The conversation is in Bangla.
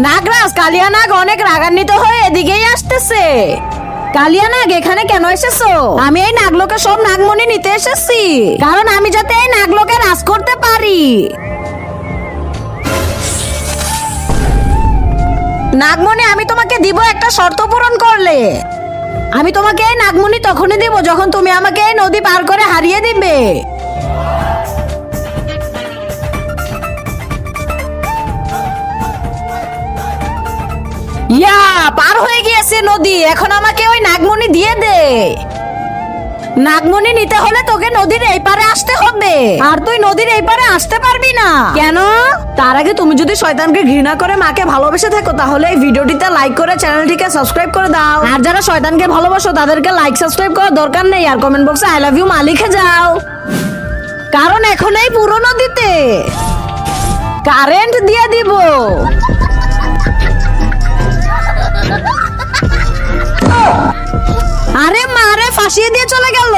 নাগরাজ, কালিয়া নাগ অনেক রাগান্বিত হয়ে এদিকেই আসতেছে। কালিয়া নাগ, এখানে কেন এসেছো? আমি এই নাগলোকে সব নাগমণি নিতে এসেছি, কারণ আমি যাতে এই নাগলোকে রাজ করতে পারি। নাগমণি আমি তোমাকে দিব একটা শর্ত পূরণ করলে। আমি তোমাকে এই নাগমণি তখনই দিব যখন তুমি আমাকে এই নদী পার করে হারিয়ে দিবে। ইয়া, পার হয়ে গিয়েছে নদী, এখন আমাকে ওই নাগমণি দিয়ে দে। নাগমণি নিতে হলে তোকে নদীর এই পারে আসতে হবে, আর তুই নদীর এই পারে আসতে পারবি না। কেন? তার আগে তুমি যদি শয়তানকে ঘৃণা করে মাকে ভালোবেসে থাকো তাহলে এই ভিডিওটিতে লাইক করে চ্যানেলটিকে সাবস্ক্রাইব করে দাও। আর যারা শয়তানকে ভালোবাসো তাদেরকে লাইক সাবস্ক্রাইব করার দরকার নেই, আর কমেন্ট বক্সে আই লাভ ইউ মা লিখে যাও, কারণ এখন এই পুরো নদীতে কারেন্ট দিয়ে দিব। আরে মারে, ফাঁসিয়ে দিয়ে চলে গেল।